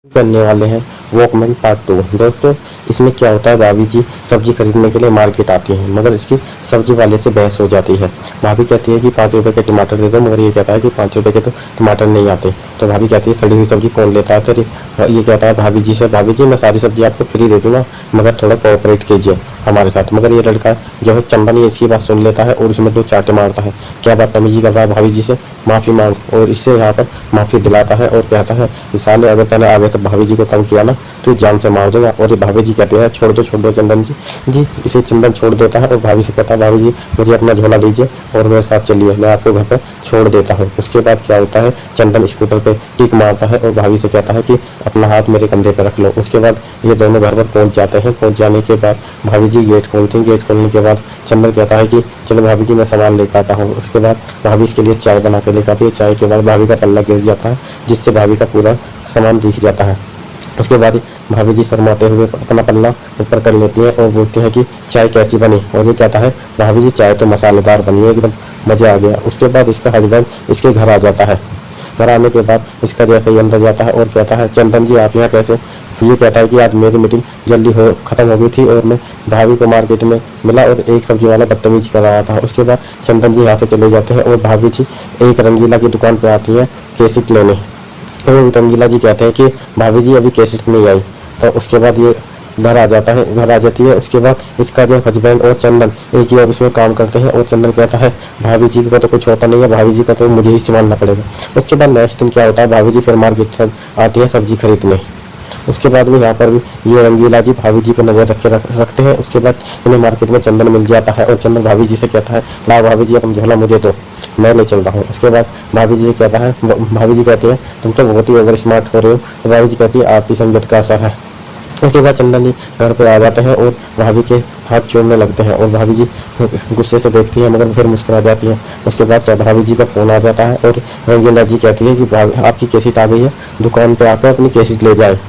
करने वाले हैं वॉकमैन पार्ट 2। दोस्तों, इसमें क्या होता है, भाभी जी सब्जी खरीदने के लिए मार्केट आती हैं, मगर इसकी सब्जी वाले से बहस हो जाती है। भाभी कहती है कि 5 रुपए के टमाटर दे दो, मगर ये कहता है कि 5 रुपए के तो टमाटर नहीं आते। तो भाभी कहती है सड़ी हुई सब्जी कौन लेता है तेरी। ये कहता है भाभी जी से, भाभी जी मैं सारी सब्जी आपको फ्री दे दूंगा, मगर थोड़ा कोऑपरेट कीजिए हमारे साथ। मगर ये लड़का जो है चंदन, ये इसकी बात सुन लेता है और उसमें 2 चाटे मारता है। क्या बदतमीजी कर रहा है भाभी जी से, माफी मांग, और इससे यहाँ पर माफी दिलाता है और कहता है साले अगर तूने आगे से भाभी जी को तंग किया ना तो जान से मार दूंगा। और ये भाभी जी कहते हैं छोड़ दो चंदन जी। इसे चंदन छोड़ देता है और भाभी से कहता है भाभी जी मुझे अपना झोला दीजिए और मेरे साथ चलिए, मैं आपको घर पर छोड़ देता हूँ। उसके बाद क्या होता है, चंदन स्कूटर पे टिक मारता है और भाभी से कहता है कि अपना हाथ मेरे कंधे पर रख लो। उसके बाद ये दोनों घर पर पहुंच जाते हैं। पहुंच जाने के बाद भाभी जी गेट खोलते हैं। गेट खोलने के बाद चंदन कहता है कि चलो भाभी जी मैं सामान लेकर आता हूँ। उसके बाद भाभी इसके लिए चाय बना के लेकर आती है। चाय के बाद भाभी का पल्ला गिर जाता है, जिससे भाभी का पूरा सामान दिख जाता है। उसके बाद भाभी जी शर्माते हुए अपना पल्ला ऊपर कर लेती है और बोलती है कि चाय कैसी बनी। और ये कहता है भाभी जी चाय तो मसालेदार बनी है, एकदम मजा आ गया। उसके बाद इसका हस्बैंड इसके घर आ जाता है। घर आने के बाद इसका जैसे ही अंदर जाता है और कहता है चंदन जी आप यहाँ कैसे। ये कहता है कि आज मेरी मीटिंग जल्दी खत्म हो गई थी और मैं भाभी को मार्केट में मिला और एक सब्जी वाला बदतमीजी कर रहा था। उसके बाद चंदन जी यहाँ से चले जाते हैं और भाभी जी एक रंगीला की दुकान पे आती है केसिट लेने। तो रंगीला जी कहते हैं कि भाभी जी अभी केसिट नहीं आई। तो उसके बाद ये घर आ जाती है। उसके बाद इसका जो हस्बैंड और चंदन एक ही ऑफिस में काम करते हैं और चंदन कहता है भाभी जी को तो कुछ होता नहीं है, भाभी जी का तो मुझे ही संभालना पड़ेगा। उसके बाद नेक्स्ट दिन क्या होता है, भाभी जी फिर मार्केट आती है सब्जी खरीदने। उसके बाद भी यहाँ पर भी ये रंगीला जी भाभी जी को नजर रखते हैं। उसके बाद इन्हें मार्केट में चंदन मिल जाता है और चंदन भाभी जी से कहता है ला भाभी जी अपना झोला मुझे दो, मैं ले चलता हूँ। उसके बाद भाभी जी कहता है, भाभी जी कहती है तुम तो बहुत ही ओवर स्मार्ट हो रहे हो। तो भाभी जी कहती है आपकी संगत का असर है। उसके बाद चंदन जी घर पे आ जाते हैं और भाभी के हाथ चूमने लगते हैं और भाभी जी गुस्से से देखती है मगर फिर मुस्कुरा जाती है। उसके बाद भाभी जी का फोन आ जाता है और रंगीला जी कहती है कि आपकी केसिट आ गई है, दुकान पे आकर अपनी केसिट ले जाए।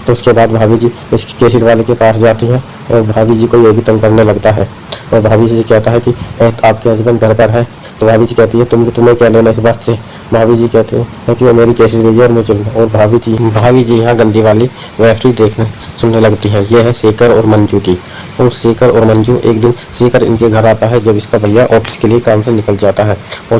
तो उसके बाद भाभी जी इसकी केसिट वाले के पास जाती है और भाभी जी को ये भी तंग करने लगता है और भाभी जी से कहता है कि आपके हस्बैंड घर पर है। तो भाभी जी कहती है तुम्हें क्या लेना इस बात से। भाभी जी कहते हैं कि वो मेरी केसिट गई है और मैं चल। और भाभी जी यहाँ गंदी वाली वेब सीरीज देखने सुनने लगती है। यह है शेखर और मंजू की। और शेखर और मंजू एक दिन शेखर इनके घर आता है जब इसका भैया ऑफिस के लिए काम से निकल जाता है। और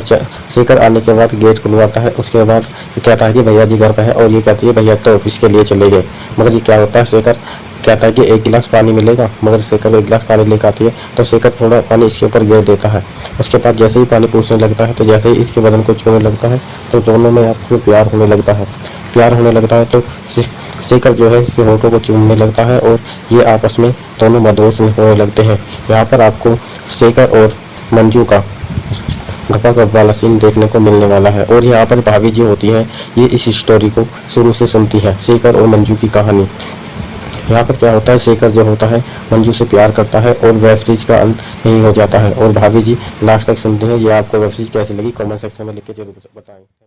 शेखर आने के बाद गेट खुलवाता है। उसके बाद कहता है कि भैया जी घर पे है और ये कहती है भैया तो ऑफिस के लिए चले गए। मगर ये क्या होता है, शेखर कहता है कि 1 गिलास पानी मिलेगा, मगर शेखर 1 गिलास पानी लेकर आती है तो शेखर थोड़ा पानी इसके ऊपर गिर देता है। उसके बाद जैसे ही पानी पूछने लगता है तो जैसे ही इसके बदन को छूने लगता है तो दोनों में आपस में प्यार होने लगता है। तो शेखर जो है इसके होठों को चूमने लगता है और ये आपस में दोनों मदहोश होने लगते हैं। यहाँ पर आपको शेखर और मंजू का गपा वाला सीन देखने को मिलने वाला है। और यहाँ पर भाभी जी होती है, ये इस स्टोरी को शुरू से सुनती है, शेखर और मंजू की कहानी। यहाँ पर क्या होता है, शेखर जो होता है मंजू से प्यार करता है और वेब सीरीज का अंत यही हो जाता है। और भाभी जी लास्ट तक सुनते हैं। ये आपको वेब सीरीज कैसी लगी कमेंट सेक्शन में लिख के जरूर बताएं।